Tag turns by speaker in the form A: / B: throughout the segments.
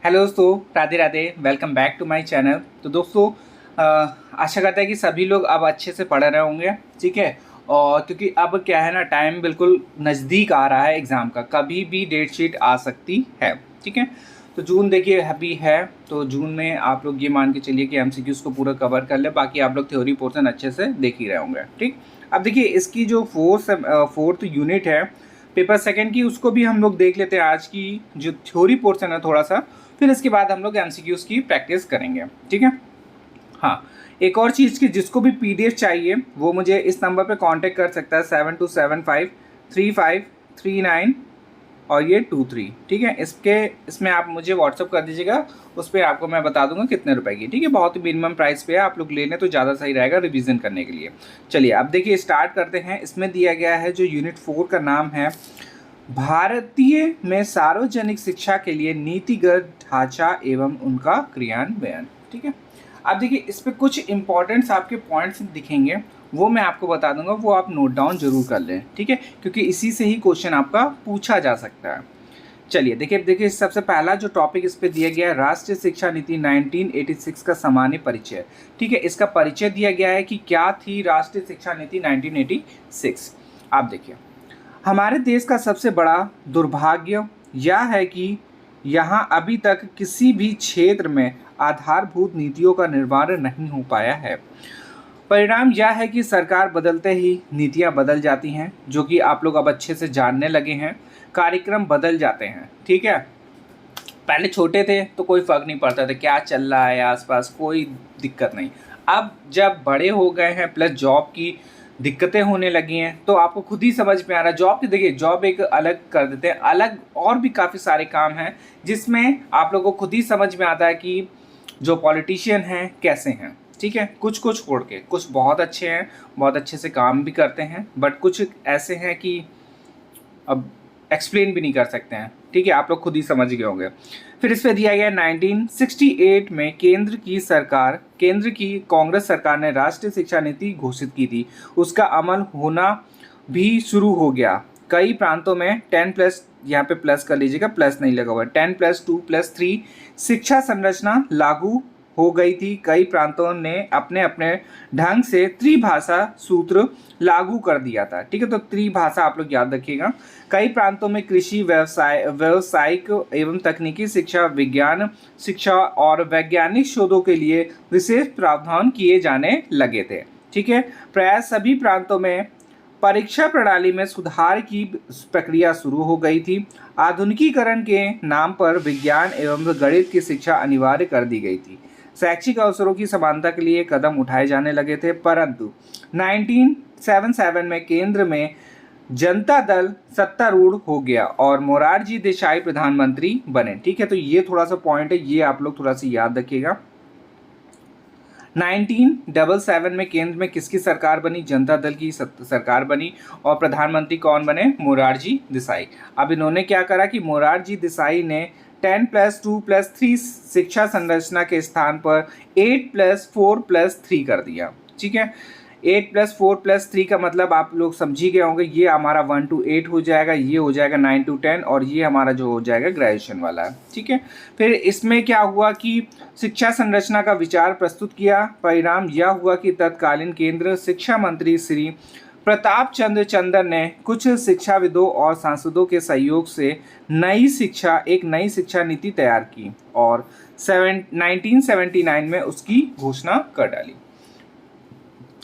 A: Hello दोस्तों, Radhe Radhe. Welcome back to my channel. तो दोस्तों, आशा करता है कि सभी लोग अब अच्छे से पढ़ रहे होंगे। ठीक है। और क्योंकि अब क्या है ना, टाइम बिल्कुल नज़दीक आ रहा है एग्ज़ाम का, कभी भी डेट शीट आ सकती है। ठीक है। तो जून देखिए अभी है, तो जून में आप लोग ये मान के चलिए कि एमसीक्यूज़ को पूरा कवर कर ले, बाकी आप लोग थ्योरी पोर्शन अच्छे से देख ही रहे होंगे। ठीक। अब देखिए इसकी जो फोर्थ यूनिट है पेपर सेकंड की, उसको भी हम लोग देख लेते हैं। आज की जो थ्योरी पोर्शन है थोड़ा सा, फिर इसके बाद हम लोग एमसीक्यूज़ की प्रैक्टिस करेंगे। ठीक है। हाँ, एक और चीज़ की, जिसको भी पीडीएफ चाहिए वो मुझे इस नंबर पे कांटेक्ट कर सकता है, 72753539 और ये 23। ठीक है। इसमें आप मुझे व्हाट्सअप कर दीजिएगा, उस पर आपको मैं बता दूंगा कितने रुपए की। ठीक है। बहुत ही मिनिमम प्राइस पे है, आप लोग ले लें तो ज़्यादा सही रहेगा रिवीजन करने के लिए। चलिए अब देखिए स्टार्ट करते हैं। इसमें दिया गया है जो यूनिट 4 का नाम है, भारतीय में सार्वजनिक शिक्षा के लिए नीतिगत ढांचा एवं उनका क्रियान्वयन। ठीक है। अब देखिए इस पे कुछ इंपॉर्टेंट्स आपके पॉइंट्स दिखेंगे, वो मैं आपको बता दूंगा, वो आप नोट डाउन जरूर कर लें। ठीक है। क्योंकि इसी से ही क्वेश्चन आपका पूछा जा सकता है। चलिए देखिए सबसे पहला जो टॉपिक इस पे दिया गया है, राष्ट्रीय शिक्षा नीति 1986 का सामान्य परिचय। ठीक है। इसका परिचय दिया गया है कि क्या थी राष्ट्रीय शिक्षा नीति 1986। आप देखिए, हमारे देश का सबसे बड़ा दुर्भाग्य यह है कि यहाँ अभी तक किसी भी क्षेत्र में आधारभूत नीतियों का निर्माण नहीं हो पाया है। परिणाम यह है कि सरकार बदलते ही नीतियाँ बदल जाती हैं, जो कि आप लोग अब अच्छे से जानने लगे हैं। कार्यक्रम बदल जाते हैं। ठीक है। पहले छोटे थे तो कोई फर्क नहीं पड़ता था क्या चल रहा है आसपास, कोई दिक्कत नहीं। अब जब बड़े हो गए हैं, प्लस जॉब की दिक्कतें होने लगी हैं, तो आपको खुद ही समझ में आ रहा है। जॉब की देखिए, जॉब एक अलग कर देते हैं, अलग और भी काफ़ी सारे काम हैं जिसमें आप लोगों को खुद ही समझ में आता है कि जो पॉलिटिशियन हैं कैसे हैं। ठीक है। कुछ को छोड़ के कुछ बहुत अच्छे हैं, बहुत अच्छे से काम भी करते हैं, बट कुछ ऐसे हैं कि अब एक्सप्लेन भी नहीं कर सकते हैं। ठीक है। आप लोग खुद ही समझ गए होंगे। फिर इस पे दिया गया 1968 में केंद्र की कांग्रेस सरकार ने राष्ट्रीय शिक्षा नीति घोषित की थी। उसका अमल होना भी शुरू हो गया। कई प्रांतों में 10+, यहाँ पे प्लस कर लीजिएगा, प्लस नहीं लगा हुआ, 10+2+3 शिक्षा संरचना लागू हो गई थी। कई प्रांतों ने अपने अपने ढंग से त्रिभाषा सूत्र लागू कर दिया था। ठीक है। तो त्रिभाषा आप लोग याद रखिएगा। कई प्रांतों में कृषि, व्यवसायिक एवं तकनीकी शिक्षा, विज्ञान शिक्षा और वैज्ञानिक शोधों के लिए विशेष प्रावधान किए जाने लगे थे। ठीक है। प्राय सभी प्रांतों में परीक्षा प्रणाली में सुधार की प्रक्रिया शुरू हो गई थी। आधुनिकीकरण के नाम पर विज्ञान एवं गणित की शिक्षा अनिवार्य कर दी गई थी। शैक्षिक अवसरों की समानता के लिए कदम उठाए जाने लगे थे, परंतु 1977 में केंद्र में जनता दल सत्तारूढ़ हो गया और मोरारजी देसाई प्रधानमंत्री बने। ठीक है। तो ये थोड़ा सा पॉइंट है, ये आप लोग थोड़ा सा याद रखिएगा। 1977 में केंद्र में किसकी सरकार बनी? जनता दल की सरकार बनी। और प्रधानमंत्री कौन बने? मोरारजी देसाई। अब इन्होंने क्या करा कि मोरारजी देसाई ने 10+2+3 शिक्षा संरचना के स्थान पर 8+4+3 कर दिया। ठीक है। 8+4+3 का मतलब आप लोग समझ ही गए होंगे, ये हमारा 1 to 8 हो जाएगा, ये हो जाएगा 9 to 10, और ये हमारा जो हो जाएगा ग्रेजुएशन वाला है। ठीक है। फिर इसमें क्या हुआ कि शिक्षा संरचना का विचार प्रस्तुत किया। परिणाम यह हुआ कि तत्कालीन केंद्र शिक्षा मंत्री श्री प्रताप चंद्र चंदर ने कुछ शिक्षाविदों और सांसदों के सहयोग से एक नई शिक्षा नीति तैयार की और 1979 में उसकी घोषणा कर डाली।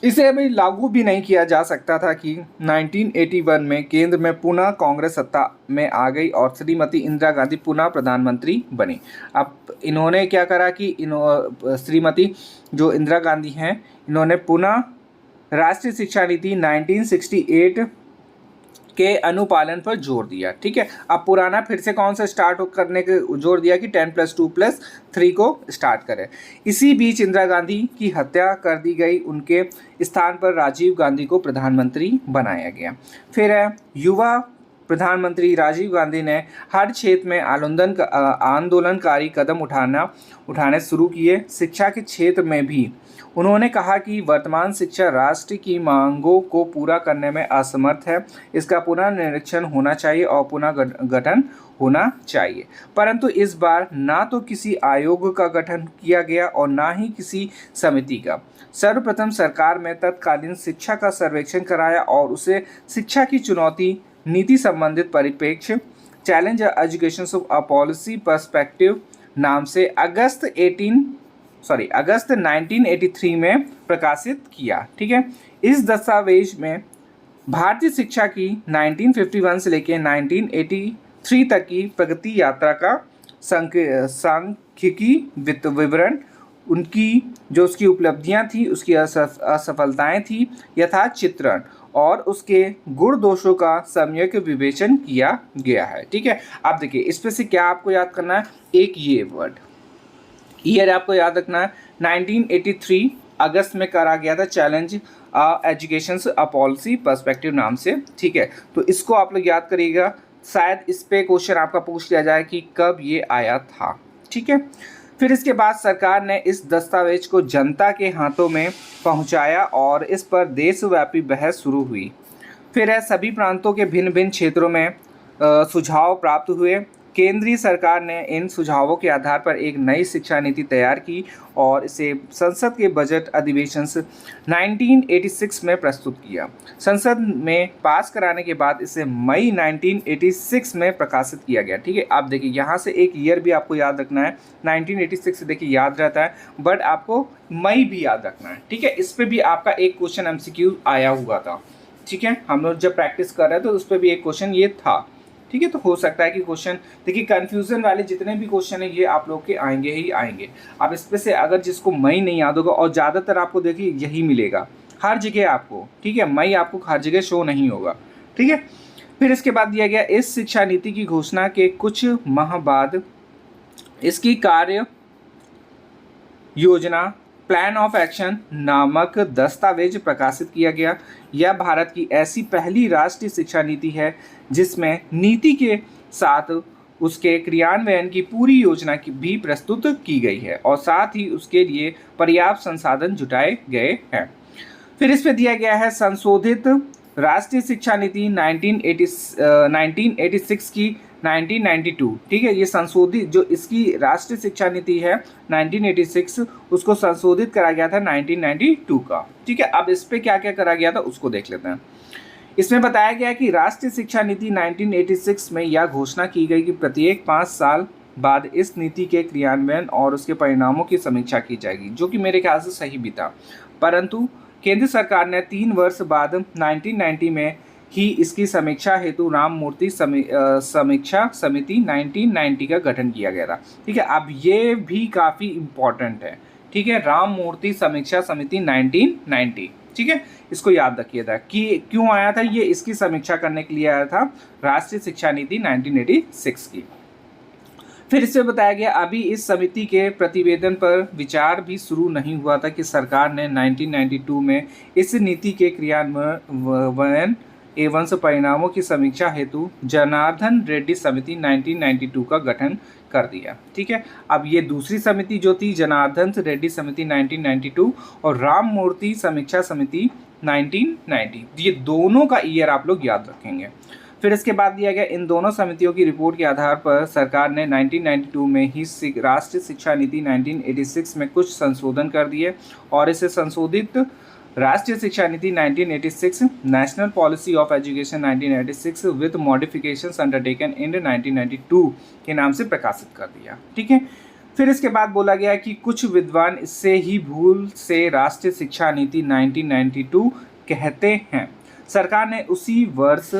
A: इसे अभी लागू भी नहीं किया जा सकता था कि 1981 में केंद्र में पुनः कांग्रेस सत्ता में आ गई और श्रीमती इंदिरा गांधी पुनः प्रधानमंत्री बनी। अब इन्होंने क्या करा कि श्रीमती जो इंदिरा गांधी हैं, इन्होंने पुनः राष्ट्रीय शिक्षा नीति 1968 के अनुपालन पर जोर दिया। ठीक है। अब पुराना फिर से कौन सा स्टार्ट करने के जोर दिया कि 10+2+3 को स्टार्ट करें। इसी बीच इंदिरा गांधी की हत्या कर दी गई, उनके स्थान पर राजीव गांधी को प्रधानमंत्री बनाया गया। फिर है युवा प्रधानमंत्री राजीव गांधी ने हर क्षेत्र में आंदोलनकारी कदम उठाने शुरू किए। शिक्षा के क्षेत्र में भी उन्होंने कहा कि वर्तमान शिक्षा राष्ट्र की मांगों को पूरा करने में असमर्थ है, इसका पुनर्निरीक्षण होना चाहिए और पुनः गठन होना चाहिए। परंतु इस बार ना तो किसी आयोग का गठन किया गया और ना ही किसी समिति का। सर्वप्रथम सरकार में तत्कालीन शिक्षा का सर्वेक्षण कराया और उसे शिक्षा की चुनौती नीति संबंधित परिप्रेक्ष्य challenge education of a policy perspective नाम से अगस्त 1983 में प्रकाशित किया। ठीक है, इस दस्तावेज में भारतीय शिक्षा की 1951 से लेकर 1983 तक की प्रगति यात्रा का सांख्यिकी विवरण, उनकी जो उसकी उपलब्धियां थी, उसकी असफलताएं थी, यथार्थ चित्रण और उसके गुण दोषों का सम्यक विवेचन किया गया है। ठीक है, आप देखिए इसमें से क्या आपको याद करना है, एक ये वर्ड ईयर आपको याद रखना है 1983 अगस्त में करा गया था challenge education a policy perspective नाम से। ठीक है, तो इसको आप लोग याद करिएगा, शायद इस पे क्वेश्चन आपका पूछ लिया जाए कि कब ये आया था। ठीक है, फिर इसके बाद सरकार ने इस दस्तावेज को जनता के हाथों में पहुंचाया और इस पर देशव्यापी बहस शुरू हुई। फिर सभी प्रांतों के भिन्न भिन्न क्षेत्रों में सुझाव प्राप्त हुए। केंद्रीय सरकार ने इन सुझावों के आधार पर एक नई शिक्षा नीति तैयार की और इसे संसद के बजट अधिवेशन 1986 में प्रस्तुत किया। संसद में पास कराने के बाद इसे मई 1986 में प्रकाशित किया गया। ठीक है, आप देखिए यहाँ से एक ईयर भी आपको याद रखना है, 1986 देखिए याद रहता है, बट आपको मई भी याद रखना है। ठीक है, इस पर भी आपका एक क्वेश्चन एमसीक्यू आया हुआ था। ठीक है, हम लोग जब प्रैक्टिस कर रहे थे तो उस पर भी एक क्वेश्चन ये था। ठीक है, तो हो सकता है कि क्वेश्चन देखिए कंफ्यूजन वाले जितने भी क्वेश्चन है ये आप लोग के आएंगे ही आएंगे। अब इसमें से अगर जिसको मई नहीं याद होगा, और ज़्यादातर आपको देखिए यही मिलेगा हर जगह आपको। ठीक है, मई आपको हर जगह शो नहीं होगा। ठीक है, फिर इसके बाद दिया गया इस शिक्षा नीति की घोषणा के कुछ माह बाद इसकी कार्य योजना प्लान ऑफ एक्शन नामक दस्तावेज प्रकाशित किया गया। यह भारत की ऐसी पहली राष्ट्रीय शिक्षा नीति है जिसमें नीति के साथ उसके क्रियान्वयन की पूरी योजना की भी प्रस्तुत की गई है और साथ ही उसके लिए पर्याप्त संसाधन जुटाए गए हैं। फिर इस पे दिया गया है संशोधित राष्ट्रीय शिक्षा नीति 1986 की 1992। ठीक है, ये संशोधित जो इसकी राष्ट्रीय शिक्षा नीति है 1986 उसको संशोधित करा गया था 1992 का। ठीक है, अब इस पे क्या क्या करा गया था उसको देख लेते हैं। इसमें बताया गया कि राष्ट्रीय शिक्षा नीति 1986 में यह घोषणा की गई कि प्रत्येक 5 साल बाद इस नीति के क्रियान्वयन और उसके परिणामों की समीक्षा की जाएगी, जो कि मेरे ख्याल से सही भी था। परंतु केंद्र सरकार ने 3 वर्ष बाद 1990 में ही इसकी समीक्षा हेतु राम मूर्ति समीक्षा समिति 1990 का गठन किया गया था। ठीक है, अब ये भी काफ़ी इम्पोर्टेंट है। ठीक है, राम मूर्ति समीक्षा समिति 1990। ठीक है, इसको याद रखिएगा कि क्यों आया था ये, इसकी समीक्षा करने के लिए आया था राष्ट्रीय शिक्षा नीति 1986 की। फिर इससे बताया गया अभी इस समिति के प्रतिवेदन पर विचार भी शुरू नहीं हुआ था कि सरकार ने 1992 में इस नीति के क्रियान्वयन एवं परिणामों की समीक्षा हेतु जनार्दन रेड्डी समिति 1992 का गठन कर दिया। ठीक है, अब ये दूसरी समिति जो थी जनार्दन रेड्डी समिति 1992 और राम मूर्ति समीक्षा समिति 1990, ये दोनों का ईयर आप लोग याद रखेंगे। फिर इसके बाद दिया गया इन दोनों समितियों की रिपोर्ट के आधार पर सरकार ने 1992 में ही राष्ट्रीय शिक्षा नीति 1986 में कुछ संशोधन कर दिए और इसे संशोधित राष्ट्रीय शिक्षा नीति 1986 national policy of education 1986 with modifications undertaken इन 1992 के नाम से प्रकाशित कर दिया। ठीक है, फिर इसके बाद बोला गया कि कुछ विद्वान इससे ही भूल से राष्ट्रीय शिक्षा नीति 1992 कहते हैं। सरकार ने उसी वर्ष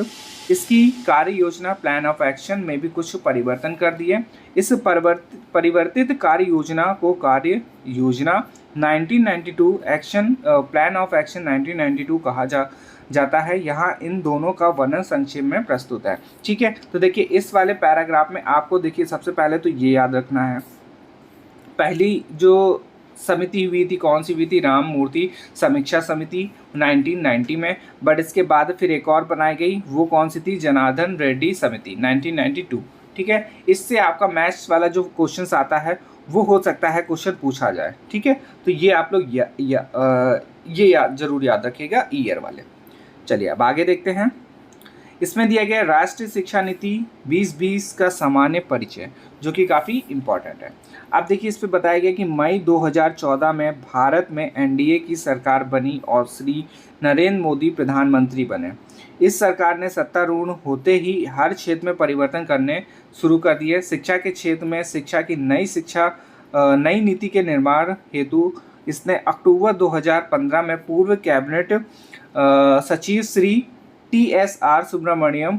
A: इसकी कार्य योजना प्लान ऑफ एक्शन में भी कुछ परिवर्तन कर दिए। इस परिवर्तित कार्य योजना को कार्य योजना 1992 एक्शन प्लान ऑफ एक्शन 1992 कहा जाता है। यहाँ इन दोनों का वर्णन संक्षेप में प्रस्तुत है। ठीक है, तो देखिए इस वाले पैराग्राफ में आपको देखिए सबसे पहले तो ये याद रखना है, पहली जो समिति हुई थी कौन सी हुई थी, राम मूर्ति समीक्षा समिति 1990 में, बट इसके बाद फिर एक और बनाई गई, वो कौन सी थी, जनार्दन रेड्डी समिति 1992। ठीक है, इससे आपका मैथ्स वाला जो क्वेश्चंस आता है वो हो सकता है क्वेश्चन पूछा जाए। ठीक है, तो ये आप लोग जरूर याद रखिएगा ईयर वाले। चलिए अब आगे देखते हैं। इसमें दिया गया राष्ट्रीय शिक्षा नीति 2020 का सामान्य परिचय, जो कि काफ़ी इम्पॉर्टेंट है। अब देखिए इस पे बताया गया कि मई 2014 में भारत में एनडीए की सरकार बनी और श्री नरेंद्र मोदी प्रधानमंत्री बने। इस सरकार ने सत्तारूढ़ होते ही हर क्षेत्र में परिवर्तन करने शुरू कर दिए। शिक्षा के क्षेत्र में शिक्षा की नई नीति के निर्माण हेतु इसने अक्टूबर 2015 में पूर्व कैबिनेट सचिव श्री TSR सुब्रमण्यम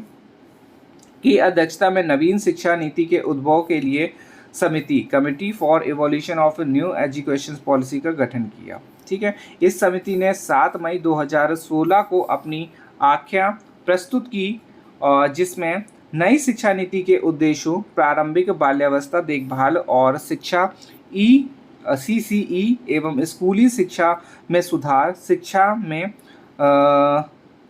A: की अध्यक्षता में नवीन शिक्षा नीति के उद्भव के लिए समिति committee for evolution of new education policy का गठन किया। ठीक है, इस समिति ने 7 मई 2016 को अपनी आख्या प्रस्तुत की, जिसमें नई शिक्षा नीति के उद्देश्यों, प्रारंभिक बाल्यावस्था देखभाल और शिक्षा CCE एवं स्कूली शिक्षा में सुधार, शिक्षा में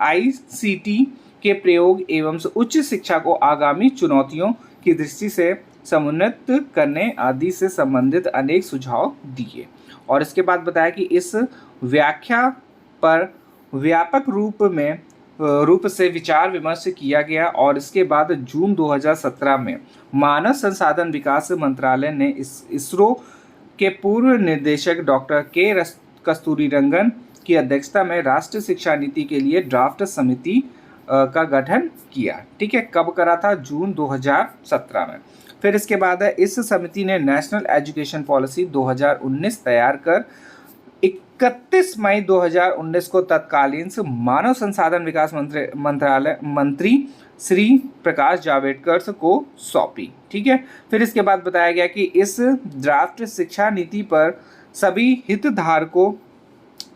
A: ICT के प्रयोग एवं उच्च शिक्षा को आगामी चुनौतियों की दृष्टि से समुन्नत करने आदि से संबंधित अनेक सुझाव दिए। और इसके बाद बताया कि इस व्याख्या पर व्यापक रूप से विचार विमर्श किया गया और इसके बाद जून 2017 में मानव संसाधन विकास मंत्रालय ने इसरो के पूर्व निदेशक डॉक्टर के कस्तूरीरंगन की अध्यक्षता में राष्ट्रीय शिक्षा नीति के लिए ड्राफ्ट समिति का गठन किया। ठीक है, कब करा था? जून 2017 में। फिर इसके बाद है इस समिति ने नेशनल एजुकेशन पॉलिसी 2019 तैयार कर 31 मई 2019 को तत्कालीन मानव संसाधन विकास मंत्री श्री प्रकाश जावड़ेकर को सौंपी। ठीक है, फिर इसके बाद बताया गया कि इस ड्राफ्ट शिक्षा नीति पर सभी हितधारकों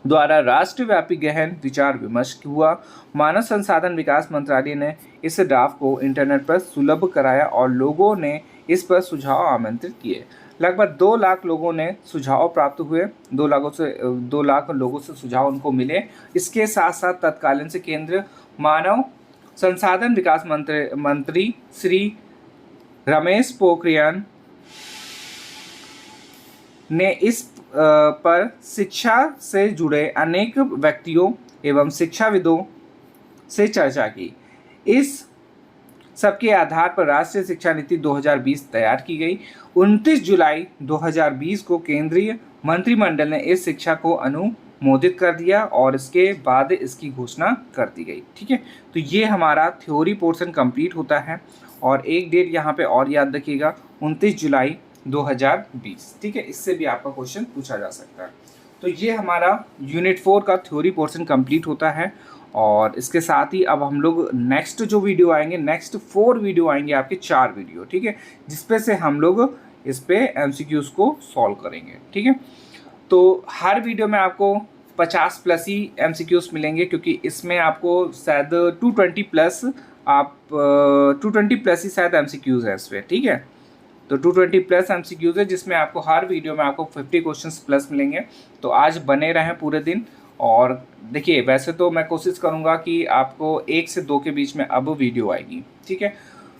A: द्वारा राष्ट्रव्यापी गहन विचार विमर्श हुआ। मानव संसाधन विकास मंत्रालय ने इस ड्राफ्ट को इंटरनेट पर सुलभ कराया और लोगों ने इस पर सुझाव आमंत्रित किए। लगभग 2 लाख लोगों ने सुझाव प्राप्त हुए। 2 लाख लोगों से सुझाव उनको मिले। इसके साथ साथ तत्कालीन से केंद्र मानव संसाधन विकास मंत्री श्री रमेश पोखरियाल ने इस पर शिक्षा से जुड़े अनेक व्यक्तियों एवं शिक्षाविदों से चर्चा की। इस सबके आधार पर राष्ट्रीय शिक्षा नीति 2020 तैयार की गई। 29 जुलाई 2020 को केंद्रीय मंत्रिमंडल ने इस शिक्षा को अनुमोदित कर दिया और इसके बाद इसकी घोषणा कर दी गई। ठीक है, तो ये हमारा थ्योरी पोर्शन कंप्लीट होता है और एक डेट यहाँ पे और याद रखिएगा, 29 जुलाई 2020। ठीक है, इससे भी आपका क्वेश्चन पूछा जा सकता है। तो ये हमारा यूनिट 4 का थ्योरी पोर्शन कंप्लीट होता है और इसके साथ ही अब हम लोग नेक्स्ट जो वीडियो आएंगे, नेक्स्ट 4 वीडियो आएंगे आपके 4 वीडियो। ठीक है, जिसपे से हम लोग इस पे MCQs को सॉल्व करेंगे। ठीक है, तो हर वीडियो में आपको 50 प्लस ही MCQs मिलेंगे, क्योंकि इसमें आपको शायद 220 प्लस ही शायद MCQs है इस पर। ठीक है, तो 220 प्लस MCQs है, जिसमें आपको हर वीडियो में आपको 50 क्वेश्चंस प्लस मिलेंगे। तो आज बने रहें पूरे दिन। और देखिए, वैसे तो मैं कोशिश करूंगा कि आपको 1 से 2 के बीच में अब वीडियो आएगी। ठीक है,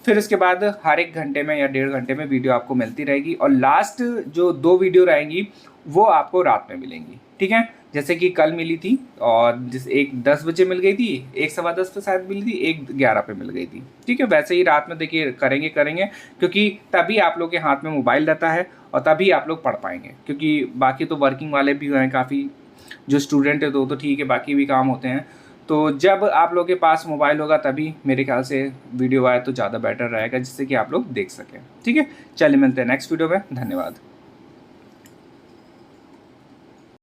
A: फिर इसके बाद हर 1 घंटे में या 1.5 घंटे में वीडियो आपको मिलती रहेगी और लास्ट जो 2 वीडियो रहेंगी वो आपको रात में मिलेंगी। ठीक है, जैसे कि कल मिली थी और एक 10 बजे मिल गई थी, एक 10:15 पे शायद मिली थी, एक 11 पे मिल गई थी। ठीक है, वैसे ही रात में देखिए करेंगे क्योंकि तभी आप लोग के हाथ में मोबाइल रहता है और तभी आप लोग पढ़ पाएंगे, क्योंकि बाकी तो वर्किंग वाले भी हैं, काफ़ी जो स्टूडेंट है तो ठीक है, बाकी भी काम होते हैं। तो जब आप लोग के पास मोबाइल होगा तभी मेरे ख्याल से वीडियो आए तो ज़्यादा बेटर रहेगा, जिससे कि आप लोग देख सकें। ठीक है, चलिए मिलते हैं नेक्स्ट वीडियो में। धन्यवाद।